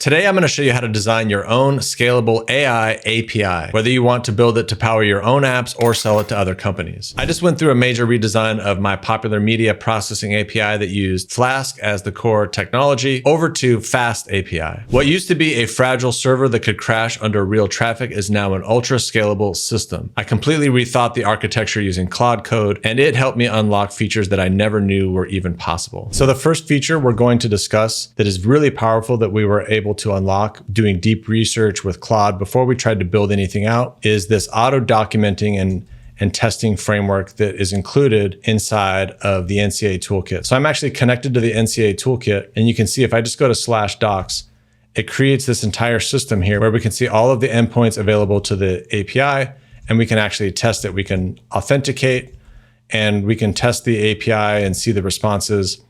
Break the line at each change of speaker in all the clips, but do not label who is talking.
Today, I'm going to show you how to design your own scalable AI API, whether you want to build it to power your own apps or sell it to other companies. I just went through a major redesign of my popular media processing API that used Flask as the core technology over to FastAPI. What used to be a fragile server that could crash under real traffic is now an ultra scalable system. I completely rethought the architecture using Claude code, and it helped me unlock features that I never knew were even possible. So the first feature we're going to discuss that is really powerful that we were able to unlock doing deep research with Claude before we tried to build anything out is this auto documenting and testing framework that is included inside of the NCA toolkit. So I'm actually connected to the NCA toolkit, and you can see if I just go to /docs, it creates this entire system here where we can see all of the endpoints available to the API, and we can actually test it. We can authenticate and we can test the API and see the responses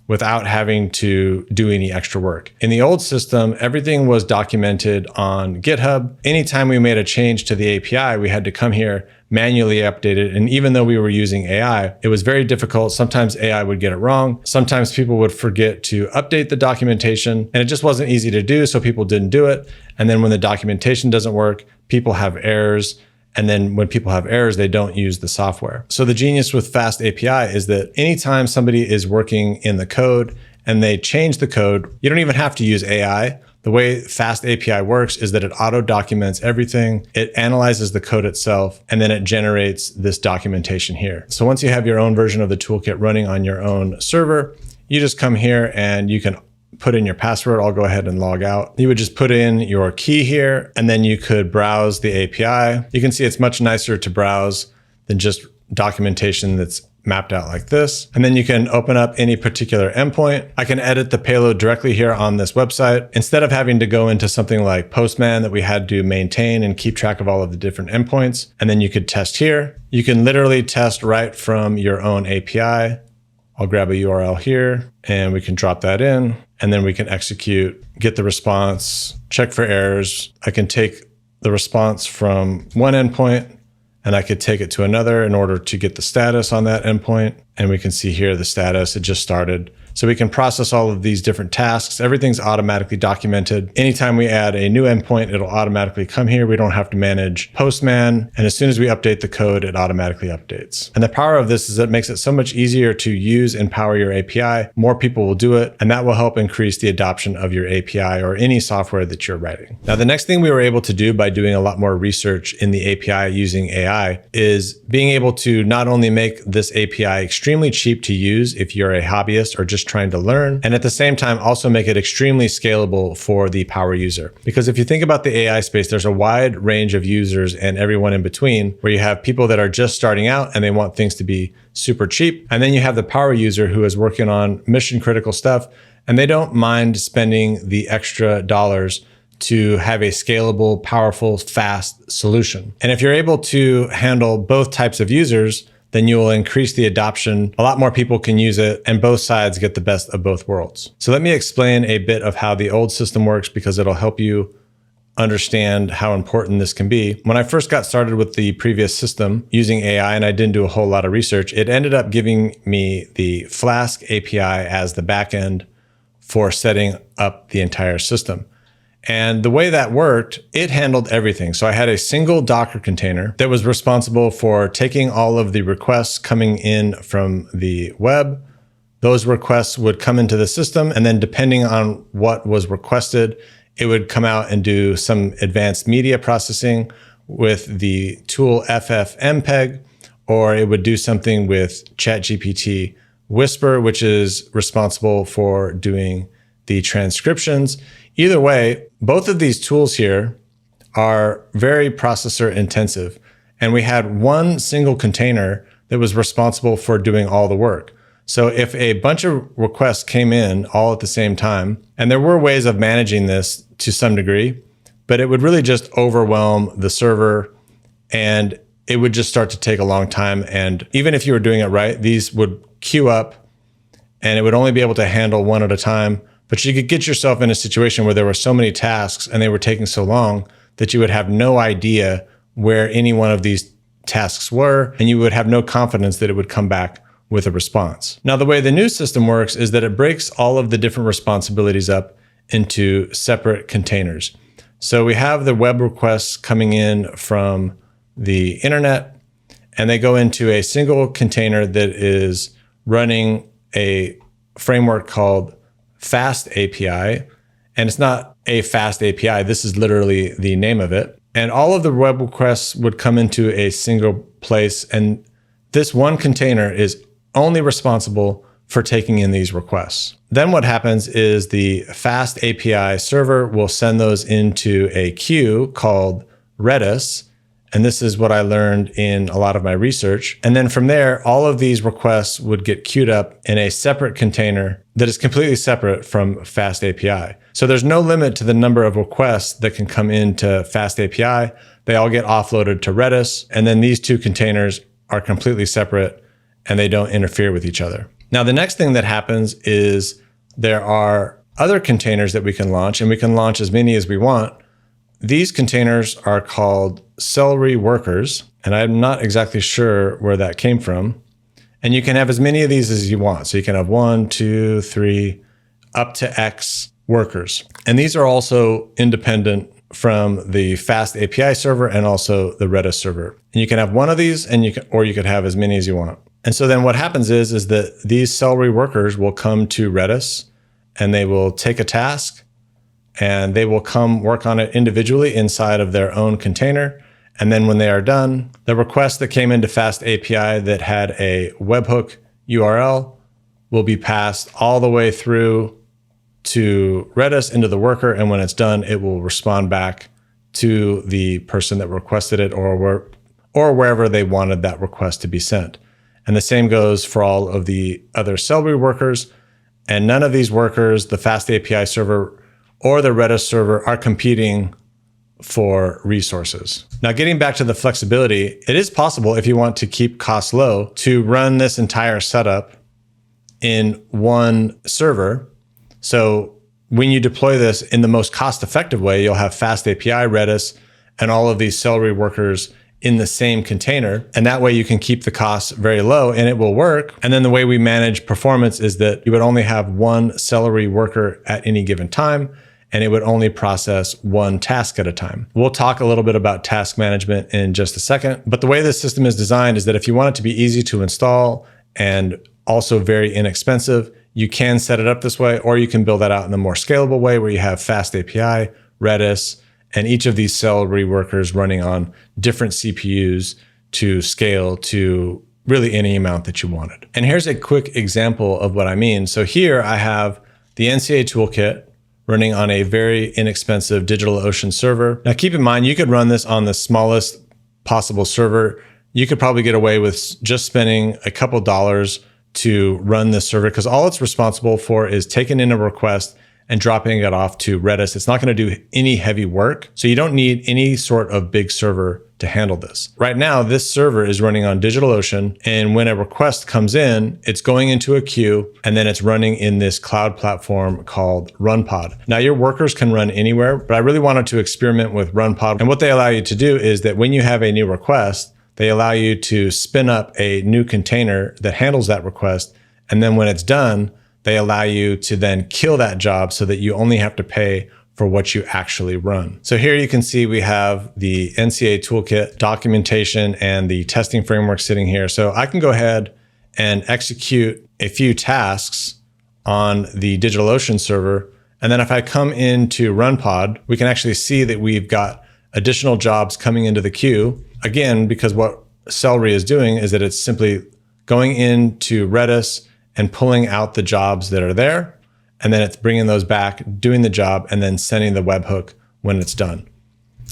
without having to do any extra work. In the old system, everything was documented on GitHub. Anytime we made a change to the API, we had to come here, manually update it. And even though we were using AI, it was very difficult. Sometimes AI would get it wrong. Sometimes people would forget to update the documentation, and it just wasn't easy to do, so people didn't do it. And then when the documentation doesn't work, people have errors. And then when people have errors, they don't use the software. So the genius with FastAPI is that anytime somebody is working in the code and they change the code, you don't even have to use AI. The way FastAPI works is that it auto documents everything. It analyzes the code itself, and then it generates this documentation here. So once you have your own version of the toolkit running on your own server, you just come here and you can put in your password. I'll go ahead and log out. You would just put in your key here, and then you could browse the API. You can see it's much nicer to browse than just documentation that's mapped out like this. And then you can open up any particular endpoint. I can edit the payload directly here on this website instead of having to go into something like Postman that we had to maintain and keep track of all of the different endpoints. And then you could test here. You can literally test right from your own API. I'll grab a URL here and we can drop that in, and then we can execute, get the response, check for errors. I can take the response from one endpoint and I could take it to another in order to get the status on that endpoint. And we can see here the status, it just started. So we can process all of these different tasks. Everything's automatically documented. Anytime we add a new endpoint, it'll automatically come here. We don't have to manage Postman. And as soon as we update the code, it automatically updates. And the power of this is that it makes it so much easier to use and power your API. More people will do it, and that will help increase the adoption of your API or any software that you're writing. Now, the next thing we were able to do by doing a lot more research in the API using AI is being able to not only make this API extremely cheap to use if you're a hobbyist or just trying to learn, and at the same time also make it extremely scalable for the power user. Because if you think about the AI space, there's a wide range of users and everyone in between, where you have people that are just starting out and they want things to be super cheap. And then you have the power user who is working on mission critical stuff, and they don't mind spending the extra dollars to have a scalable, powerful, fast solution. And if you're able to handle both types of users, then you will increase the adoption. A lot more people can use it, and both sides get the best of both worlds. So let me explain a bit of how the old system works, because it'll help you understand how important this can be. When I first got started with the previous system using AI, and I didn't do a whole lot of research, it ended up giving me the Flask API as the backend for setting up the entire system. And the way that worked, it handled everything. So I had a single Docker container that was responsible for taking all of the requests coming in from the web. Those requests would come into the system, and then depending on what was requested, it would come out and do some advanced media processing with the tool FFmpeg, or it would do something with ChatGPT Whisper, which is responsible for doing the transcriptions. Either way, both of these tools here are very processor intensive. And we had one single container that was responsible for doing all the work. So if a bunch of requests came in all at the same time, and there were ways of managing this to some degree, but it would really just overwhelm the server, and it would just start to take a long time. And even if you were doing it right, these would queue up and it would only be able to handle one at a time. But you could get yourself in a situation where there were so many tasks and they were taking so long that you would have no idea where any one of these tasks were, and you would have no confidence that it would come back with a response. Now, the way the new system works is that it breaks all of the different responsibilities up into separate containers. So we have the web requests coming in from the internet, and they go into a single container that is running a framework called FastAPI. And it's not a FastAPI. This is literally the name of it. And all of the web requests would come into a single place. And this one container is only responsible for taking in these requests. Then what happens is the FastAPI server will send those into a queue called Redis. And this is what I learned in a lot of my research. And then from there, all of these requests would get queued up in a separate container that is completely separate from FastAPI. So there's no limit to the number of requests that can come into FastAPI. They all get offloaded to Redis. And then these two containers are completely separate and they don't interfere with each other. Now, the next thing that happens is there are other containers that we can launch, and we can launch as many as we want. These containers are called celery workers, and I'm not exactly sure where that came from. And you can have as many of these as you want. So you can have 1, 2, 3, up to X workers. And these are also independent from the FastAPI server and also the Redis server. And you can have one of these, and you could have as many as you want. And so then what happens is that these celery workers will come to Redis, and they will take a task, and they will come work on it individually inside of their own container. And then when they are done, the request that came into FastAPI that had a webhook URL will be passed all the way through to Redis into the worker. And when it's done, it will respond back to the person that requested it or wherever they wanted that request to be sent. And the same goes for all of the other celery workers. And none of these workers, the FastAPI server or the Redis server, are competing for resources. Now, getting back to the flexibility, it is possible, if you want to keep costs low, to run this entire setup in one server. So when you deploy this in the most cost-effective way, you'll have FastAPI, Redis, and all of these celery workers in the same container. And that way you can keep the costs very low and it will work. And then the way we manage performance is that you would only have one celery worker at any given time, and it would only process one task at a time. We'll talk a little bit about task management in just a second. But the way this system is designed is that if you want it to be easy to install and also very inexpensive, you can set it up this way, or you can build that out in the more scalable way where you have FastAPI, Redis, and each of these celery workers running on different CPUs to scale to really any amount that you wanted. And here's a quick example of what I mean. So here I have the NCA toolkit running on a very inexpensive DigitalOcean server. Now keep in mind, you could run this on the smallest possible server. You could probably get away with just spending a couple dollars to run this server, because all it's responsible for is taking in a request and dropping it off to Redis. It's not going to do any heavy work. So you don't need any sort of big server to handle this. Right now, this server is running on DigitalOcean. And when a request comes in, it's going into a queue, and then it's running in this cloud platform called RunPod. Now, your workers can run anywhere, but I really wanted to experiment with RunPod. And what they allow you to do is that when you have a new request, they allow you to spin up a new container that handles that request. And then when it's done, they allow you to then kill that job so that you only have to pay for what you actually run. So here you can see we have the NCA toolkit documentation and the testing framework sitting here. So I can go ahead and execute a few tasks on the DigitalOcean server. And then if I come into RunPod, we can actually see that we've got additional jobs coming into the queue. Again, because what Celery is doing is that it's simply going into Redis and pulling out the jobs that are there. And then it's bringing those back, doing the job, and then sending the webhook when it's done.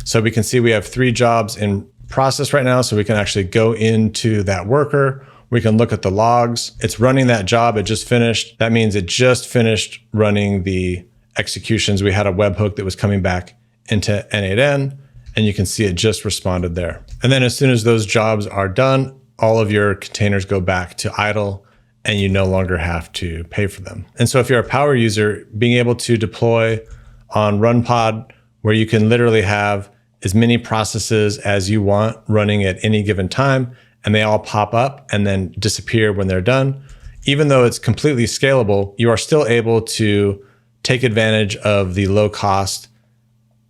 So we can see we have 3 jobs in process right now. So we can actually go into that worker. We can look at the logs. It's running that job. It just finished. That means it just finished running the executions. We had a webhook that was coming back into N8N, and you can see it just responded there. And then as soon as those jobs are done, all of your containers go back to idle, and you no longer have to pay for them. And so if you're a power user, being able to deploy on RunPod, where you can literally have as many processes as you want running at any given time, and they all pop up and then disappear when they're done, even though it's completely scalable, you are still able to take advantage of the low cost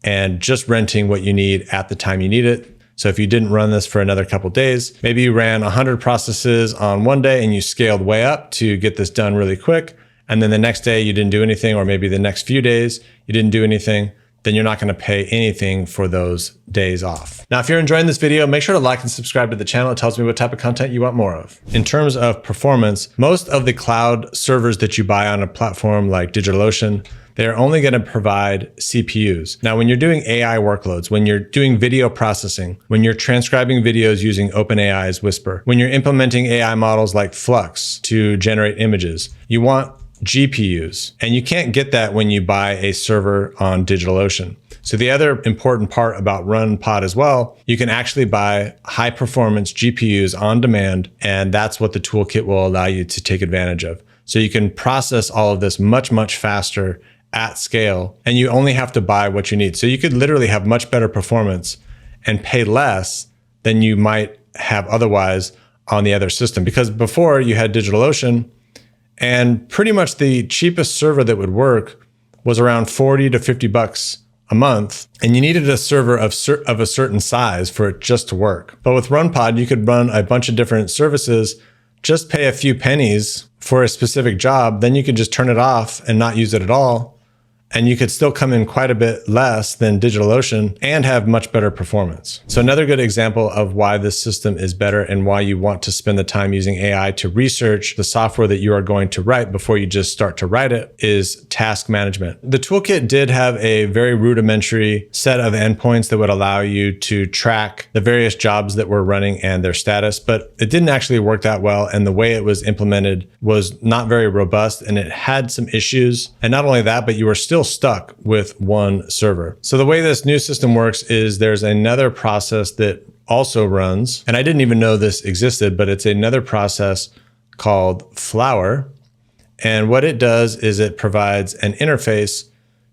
and just renting what you need at the time you need it. So if you didn't run this for another couple of days, maybe you ran 100 processes on one day and you scaled way up to get this done really quick. And then the next day you didn't do anything, or maybe the next few days you didn't do anything, then you're not going to pay anything for those days off. Now, if you're enjoying this video, make sure to like and subscribe to the channel. It tells me what type of content you want more of. In terms of performance, most of the cloud servers that you buy on a platform like DigitalOcean, they're only going to provide CPUs. Now, when you're doing AI workloads, when you're doing video processing, when you're transcribing videos using OpenAI's Whisper, when you're implementing AI models like Flux to generate images, you want GPUs. And you can't get that when you buy a server on DigitalOcean. So the other important part about RunPod as well, you can actually buy high performance GPUs on demand, and that's what the toolkit will allow you to take advantage of. So you can process all of this much, much faster at scale, and you only have to buy what you need. So you could literally have much better performance and pay less than you might have otherwise on the other system. Because before you had DigitalOcean, and pretty much the cheapest server that would work was around 40 to 50 bucks a month. And you needed a server of a certain size for it just to work. But with RunPod, you could run a bunch of different services, just pay a few pennies for a specific job. Then you could just turn it off and not use it at all. And you could still come in quite a bit less than DigitalOcean and have much better performance. So another good example of why this system is better and why you want to spend the time using AI to research the software that you are going to write before you just start to write it is task management. The toolkit did have a very rudimentary set of endpoints that would allow you to track the various jobs that were running and their status, but it didn't actually work that well. And the way it was implemented was not very robust, and it had some issues. And not only that, but you were still stuck with one server. So the way this new system works is there's another process that also runs, and I didn't even know this existed, but it's another process called Flower. And what it does is it provides an interface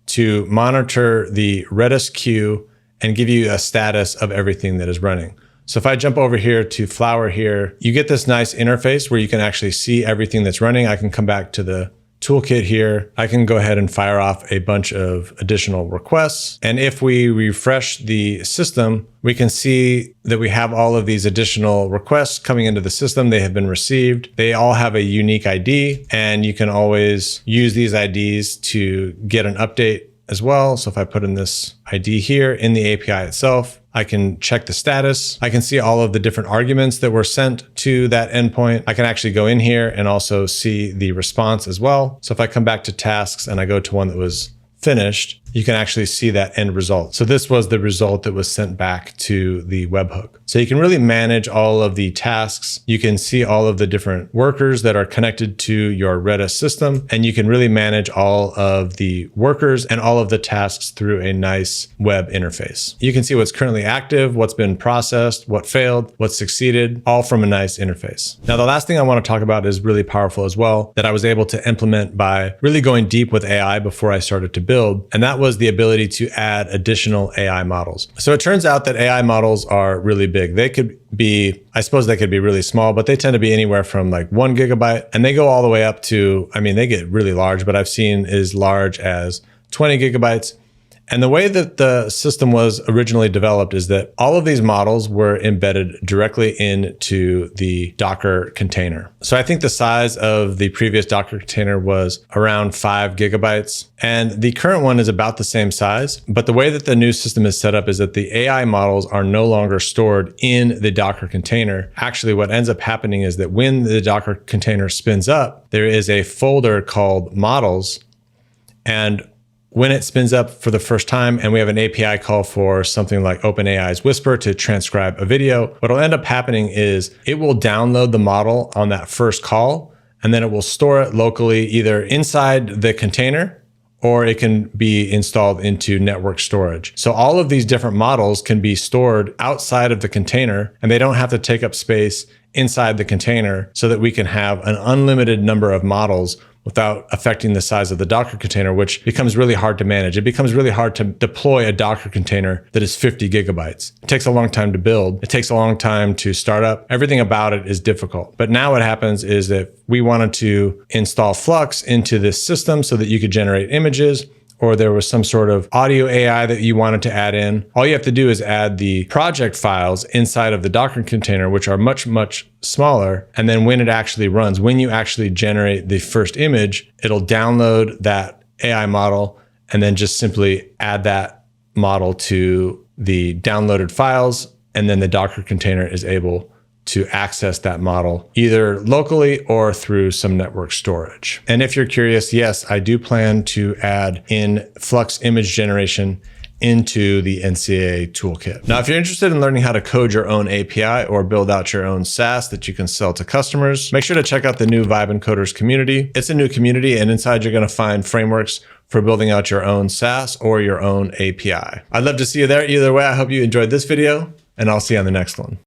to monitor the Redis queue and give you a status of everything that is running. So if I jump over here to Flower here, you get this nice interface where you can actually see everything that's running. I can come back to the toolkit here. I can go ahead and fire off a bunch of additional requests. And if we refresh the system, we can see that we have all of these additional requests coming into the system. They have been received. They all have a unique ID, and you can always use these IDs to get an update as well. So if I put in this ID here in the API itself, I can check the status. I can see all of the different arguments that were sent to that endpoint. I can actually go in here and also see the response as well. So if I come back to tasks and I go to one that was finished, you can actually see that end result. So this was the result that was sent back to the webhook. So you can really manage all of the tasks. You can see all of the different workers that are connected to your Redis system, and you can really manage all of the workers and all of the tasks through a nice web interface. You can see what's currently active, what's been processed, what failed, what succeeded, all from a nice interface. Now, the last thing I want to talk about is really powerful as well, that I was able to implement by really going deep with AI before I started to build, and that was the ability to add additional AI models. So it turns out that AI models are really big. They could be, I suppose they could be really small, but they tend to be anywhere from like 1 gigabyte, and they go all the way up to, I mean, they get really large, but I've seen as large as 20 gigabytes. And the way that the system was originally developed is that all of these models were embedded directly into the Docker container. So I think the size of the previous Docker container was around 5 gigabytes. And the current one is about the same size. But the way that the new system is set up is that the AI models are no longer stored in the Docker container. Actually, what ends up happening is that when the Docker container spins up, there is a folder called models. And when it spins up for the first time and we have an API call for something like OpenAI's Whisper to transcribe a video, what'll end up happening is it will download the model on that first call, and then it will store it locally either inside the container or it can be installed into network storage. So all of these different models can be stored outside of the container, and they don't have to take up space inside the container, so that we can have an unlimited number of models without affecting the size of the Docker container, which becomes really hard to manage. It becomes really hard to deploy a Docker container that is 50 gigabytes. It takes a long time to build. It takes a long time to start up. Everything about it is difficult. But now what happens is that we wanted to install Flux into this system so that you could generate images, or there was some sort of audio AI that you wanted to add in. All you have to do is add the project files inside of the Docker container, which are much, much smaller. And then when it actually runs, when you actually generate the first image, it'll download that AI model and then just simply add that model to the downloaded files. And then the Docker container is able to access that model either locally or through some network storage. And if you're curious, yes, I do plan to add in Flux image generation into the NCAA toolkit. Now, if you're interested in learning how to code your own API or build out your own SaaS that you can sell to customers, make sure to check out the new Vibe Encoders community. It's a new community, and inside you're going to find frameworks for building out your own SaaS or your own API. I'd love to see you there. Either way, I hope you enjoyed this video, and I'll see you on the next one.